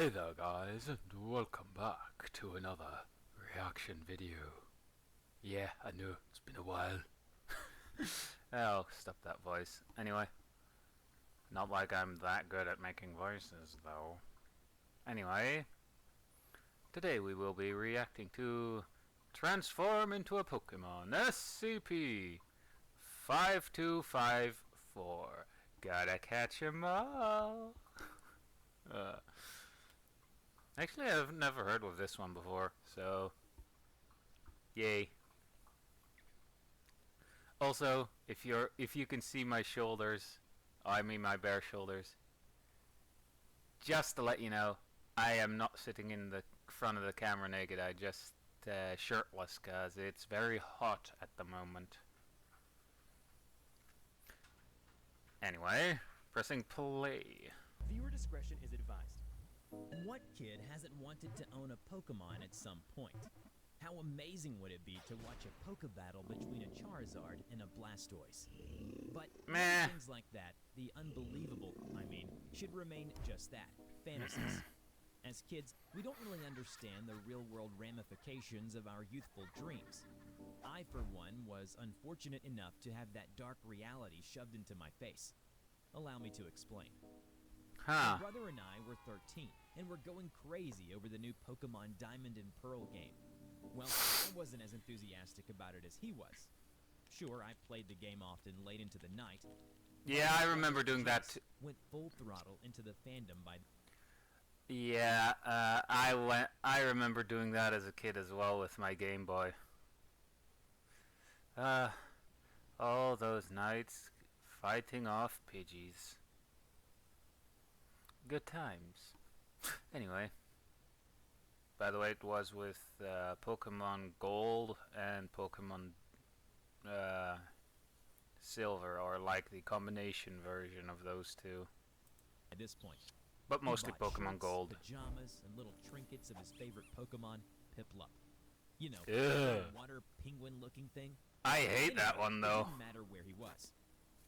Hey there guys, and welcome back to another reaction video. Yeah, I know, it's been a while. Oh, stop that voice. Anyway, not like I'm that good at making voices though. Anyway, today we will be reacting to Transform into a Pokemon SCP 5254. Gotta catch 'em all. uh, Actually, I've never heard of this one before, so yay. Also, if you can see my shoulders, I mean my bare shoulders, just to let you know, I am not sitting in the front of the camera naked. I just shirtless cause it's very hot at the moment. Anyway, pressing play. Viewer discretion is advised. What kid hasn't wanted to own a Pokemon at some point? How amazing would it be to watch a Poke battle between a Charizard and a Blastoise? But things like that, the unbelievable, should remain just that, fantasies. As kids, we don't really understand the real-world ramifications of our youthful dreams. I, for one, was unfortunate enough to have that dark reality shoved into my face. Allow me to explain. My brother and I were 13, and were going crazy over the new Pokemon Diamond and Pearl game. Well, I wasn't as enthusiastic about it as he was. Sure, I played the game often late into the night. Yeah, I remember doing that. Went full throttle into the fandom by. Yeah, I remember doing that as a kid as well with my Game Boy. All those nights fighting off Pidgeys. Good times. Anyway, by the way, it was with Pokemon Gold and Pokemon Silver, or like the combination version of those two. At this point, but mostly Pokemon shirts, Gold. Pajamas, and little trinkets of his favorite Pokemon, Piplup. You know, Ugh. the water penguin-looking thing. I hate that one though. It didn't matter where he was.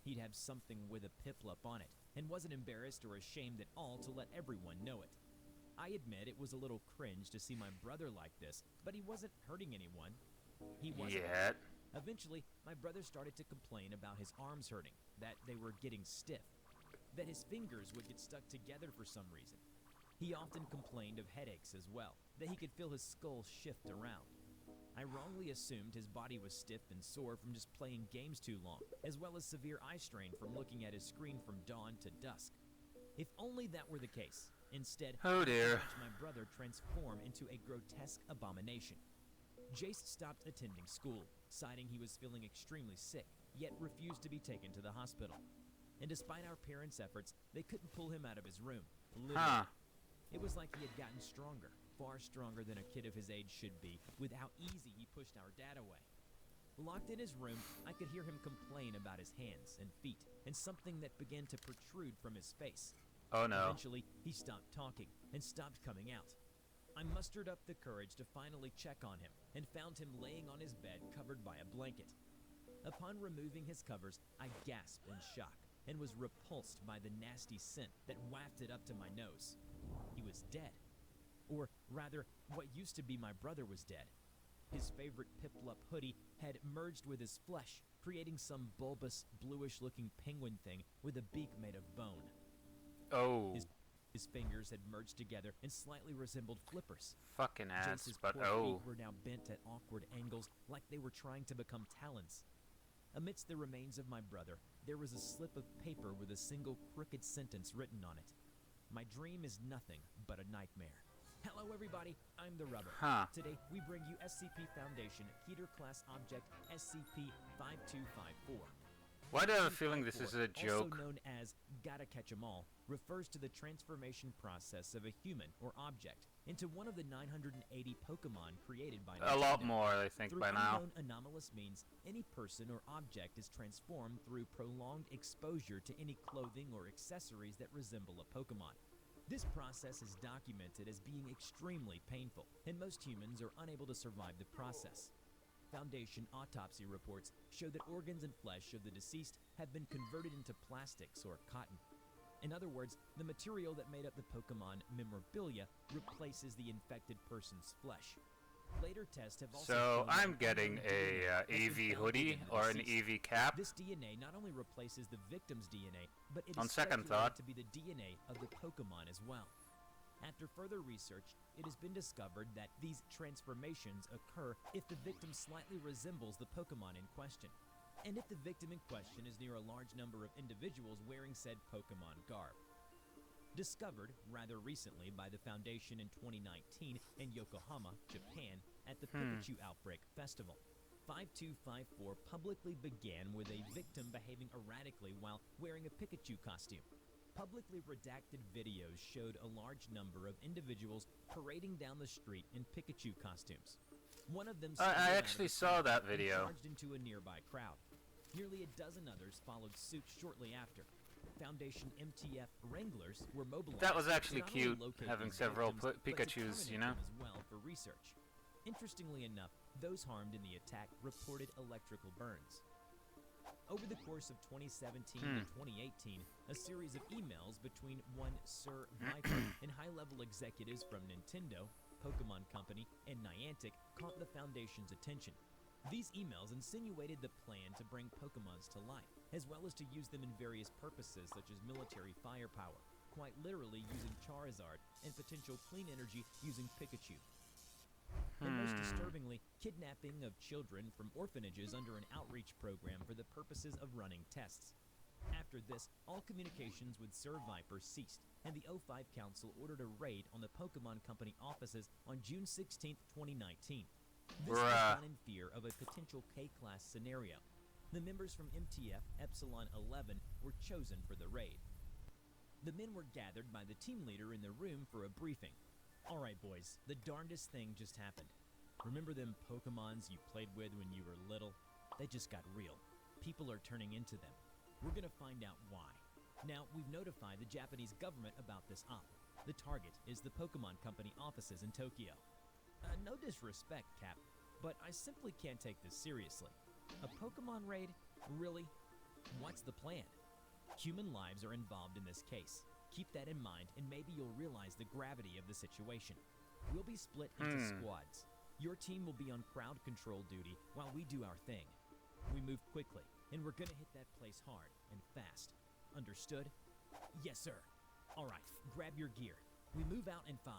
He'd have something with a Piplup on it, and wasn't embarrassed or ashamed at all to let everyone know it. I admit it was a little cringe to see my brother like this, but he wasn't hurting anyone. He wasn't. Yet. Eventually, my brother started to complain about his arms hurting, that they were getting stiff, that his fingers would get stuck together for some reason. He often complained of headaches as well, that he could feel his skull shift around. I wrongly assumed his body was stiff and sore from just playing games too long, as well as severe eye strain from looking at his screen from dawn to dusk. If only that were the case. Instead, oh dear, I watched my brother transform into a grotesque abomination. Jace stopped attending school, citing he was feeling extremely sick, yet refused to be taken to the hospital. And despite our parents' efforts, they couldn't pull him out of his room. Literally. It was like he had gotten stronger, far stronger than a kid of his age should be, with how easy he pushed our dad away. Locked in his room, I could hear him complain about his hands and feet, and something that began to protrude from his face. Oh no. Eventually, he stopped talking and stopped coming out. I mustered up the courage to finally check on him, and found him laying on his bed covered by a blanket. Upon removing his covers, I gasped in shock, and was repulsed by the nasty scent that wafted up to my nose. He was dead. Or rather, what used to be my brother was dead. His favorite Piplup hoodie had merged with his flesh, creating some bulbous, bluish-looking penguin thing with a beak made of bone. Oh. His fingers had merged together and slightly resembled flippers. Fucking ass, Jace's but poor feet were now bent at awkward angles, like they were trying to become talons. Amidst the remains of my brother, there was a slip of paper with a single crooked sentence written on it. My dream is nothing but a nightmare. Hello everybody, I'm TheRubber. Today, we bring you SCP Foundation Keter Class Object SCP-5254. Why do I have a feeling this is a joke? Also known as Gotta Catch 'em All, refers to the transformation process of a human or object into one of the 980 Pokemon created by Nintendo. A lot more, I think, by now. Through unknown anomalous means, any person or object is transformed through prolonged exposure to any clothing or accessories that resemble a Pokemon. This process is documented as being extremely painful, and most humans are unable to survive the process. Foundation autopsy reports show that organs and flesh of the deceased have been converted into plastics or cotton. In other words, the material that made up the Pokemon memorabilia replaces the infected person's flesh. Later tests have also So shown that I'm getting unknown DNA a has been EV found hoodie within the or an deceased. EV cap. This DNA not only replaces the victim's DNA, but it On is second speculated thought. to be the DNA of the Pokemon as well. After further research, it has been discovered that these transformations occur if the victim slightly resembles the Pokemon in question, and if the victim in question is near a large number of individuals wearing said Pokemon garb. Discovered rather recently by the Foundation in 2019 in Yokohama, Japan, at the Pikachu Outbreak Festival. 5254 publicly began with a victim behaving erratically while wearing a Pikachu costume. Publicly redacted videos showed a large number of individuals parading down the street in Pikachu costumes. One of them I actually saw that video. charged into a nearby crowd. Nearly a dozen others followed suit shortly after. Foundation MTF Wranglers were mobilized. That was actually to not only cute, locate having these several victims, but to Pikachus, you know? terminate them as well for research. Interestingly enough, those harmed in the attack reported electrical burns. Over the course of 2017 and 2018, a series of emails between one Sir Viper and high-level executives from Nintendo, Pokemon Company, and Niantic caught the Foundation's attention. These emails insinuated the plan to bring Pokemons to life, as well as to use them in various purposes such as military firepower, quite literally using Charizard, and potential clean energy using Pikachu. And most disturbingly, kidnapping of children from orphanages under an outreach program for the purposes of running tests. After this, all communications with Sir Viper ceased, and the O5 Council ordered a raid on the Pokemon Company offices on June 16, 2019. This was done in fear of a potential K-Class scenario. The members from MTF Epsilon 11 were chosen for the raid. The men were gathered by the team leader in the room for a briefing. Alright boys, the darndest thing just happened. Remember them Pokemons you played with when you were little? They just got real. People are turning into them. We're gonna find out why. Now, we've notified the Japanese government about this op. The target is the Pokemon Company offices in Tokyo. No disrespect, Cap, but I simply can't take this seriously. A Pokemon raid? Really? What's the plan? Human lives are involved in this case. Keep that in mind, and maybe you'll realize the gravity of the situation. We'll be split into squads. Your team will be on crowd control duty while we do our thing. We move quickly, and we're gonna hit that place hard and fast. Understood? Yes, sir. Alright, grab your gear. We move out in 5.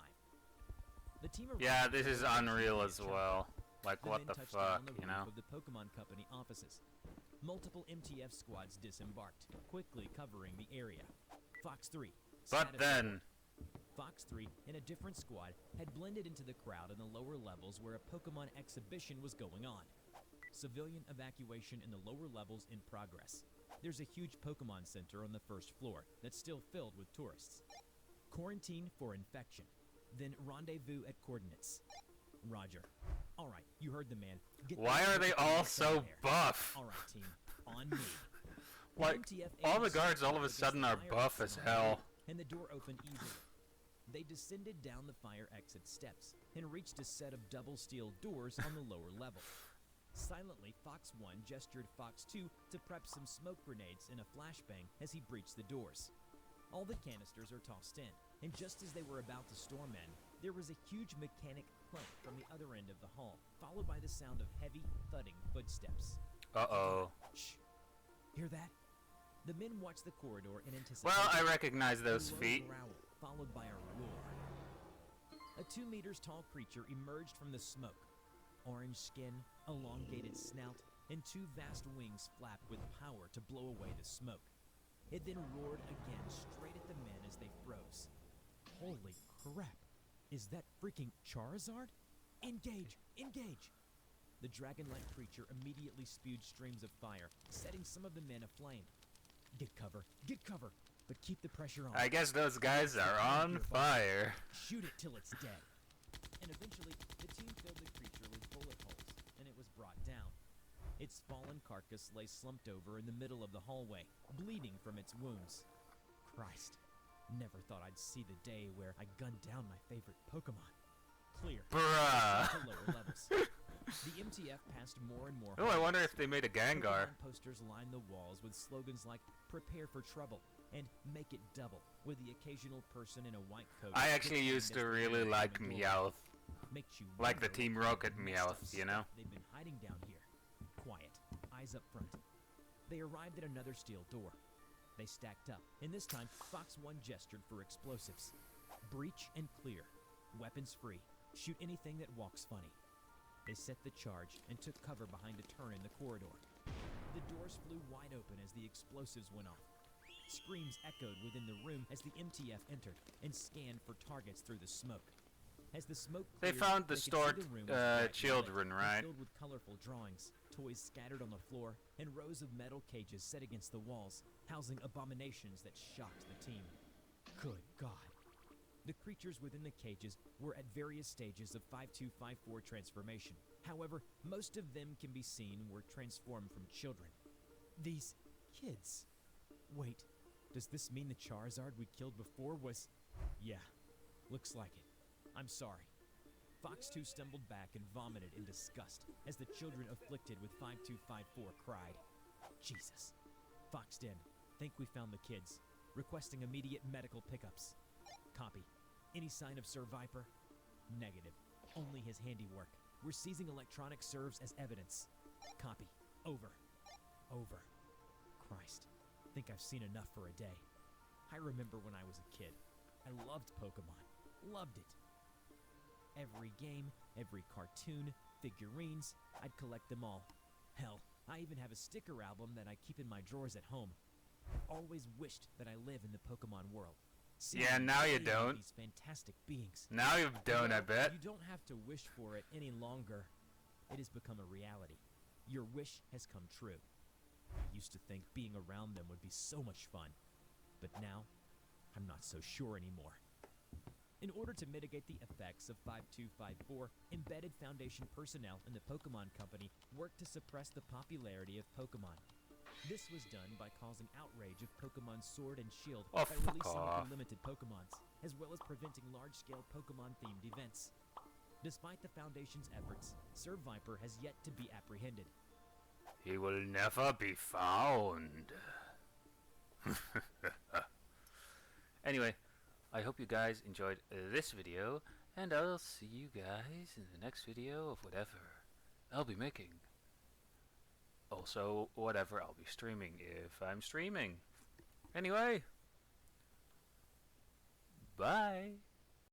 The team Yeah, this is unreal as well. Like, what the fuck, you know? Of the Pokemon Company offices. Multiple MTF squads disembarked, quickly covering the area. Fox 3. But then, Fox 3 and a different squad had blended into the crowd in the lower levels where a Pokemon exhibition was going on. Civilian evacuation in the lower levels in progress. There's a huge Pokemon Center on the first floor that's still filled with tourists. Quarantine for infection. Then rendezvous at coordinates. Roger. Alright, you heard the man. why are they all so buff? Alright, team. On me. Like, all the guards all of a sudden are buff as hell. And the door opened easily. They descended down the fire exit steps and reached a set of double steel doors on the lower level. Silently, Fox 1 gestured Fox 2 to prep some smoke grenades in a flashbang as he breached the doors. All the canisters are tossed in, and just as they were about to storm in, there was a huge mechanic clank from the other end of the hall, followed by the sound of heavy, thudding footsteps. Uh-oh. Shh. Hear that? The men watched the corridor in anticipation. Well, I recognize those A low feet. growl, followed by a roar. A 2 meters tall creature emerged from the smoke. Orange skin, elongated snout, and 2 vast wings flapped with power to blow away the smoke. It then roared again straight at the men as they froze. Holy crap! Is that freaking Charizard? Engage! Engage! The dragon-like creature immediately spewed streams of fire, setting some of the men aflame. Get cover, but keep the pressure on. I guess those guys are on fire. Shoot it till it's dead. And eventually, the team filled the creature with bullet holes, and it was brought down. Its fallen carcass lay slumped over in the middle of the hallway, bleeding from its wounds. Christ, never thought I'd see the day where I gunned down my favorite Pokemon. Clear. Bruh. To lower levels. The MTF passed more and more. Oh, I wonder if they made a Gengar. Pokemon posters lined the walls with slogans like "Prepare for trouble," and make it double, with the occasional person in a white coat. I actually used to really like Meowth. Makes you Like the wonder Team what Rocket kind of messed up Meowth, you know? stuff they've been hiding down here. Quiet, eyes up front. They arrived at another steel door. They stacked up, and this time, Fox 1 gestured for explosives. Breach and clear. Weapons free. Shoot anything that walks funny. They set the charge and took cover behind a turn in the corridor. The doors flew wide open as the explosives went off. Screams echoed within the room as the MTF entered and scanned for targets through the smoke. As the smoke They cleared, found the they could see stored the room was bright children, red, right? filled with colorful drawings, toys scattered on the floor, and rows of metal cages set against the walls, housing abominations that shocked the team. Good God. The creatures within the cages were at various stages of 5254 transformation. However, most of them can be seen were transformed from children. These kids. Wait, does this mean the Charizard we killed before was... Yeah, looks like it. I'm sorry. Fox 2 stumbled back and vomited in disgust as the children afflicted with 5254 cried. Jesus. Foxed in. Think we found the kids. Requesting immediate medical pickups. Copy. Any sign of Sir Viper? Negative. Only his handiwork. We're seizing electronic serves as evidence. Copy. Over. Over. Christ. Think I've seen enough for a day. I remember when I was a kid. I loved Pokemon. Loved it. Every game, every cartoon, figurines, I'd collect them all. Hell, I even have a sticker album that I keep in my drawers at home. I've always wished that I live in the Pokemon world. Yeah, now you don't. These fantastic beings. Now you don't, I Well, bet. You don't have to wish for it any longer. It has become a reality. Your wish has come true. I used to think being around them would be so much fun, but now I'm not so sure anymore. In order to mitigate the effects of 5254, embedded Foundation personnel in the Pokemon Company worked to suppress the popularity of Pokemon. This was done by causing outrage of Pokemon Sword and Shield Oh, by fuck releasing off. unlimited Pokemons, as well as preventing large-scale Pokemon-themed events. Despite the Foundation's efforts, Sir Viper has yet to be apprehended. He will never be found. Anyway, I hope you guys enjoyed this video, and I'll see you guys in the next video of whatever I'll be making. Also, whatever I'll be streaming if I'm streaming. Anyway, bye.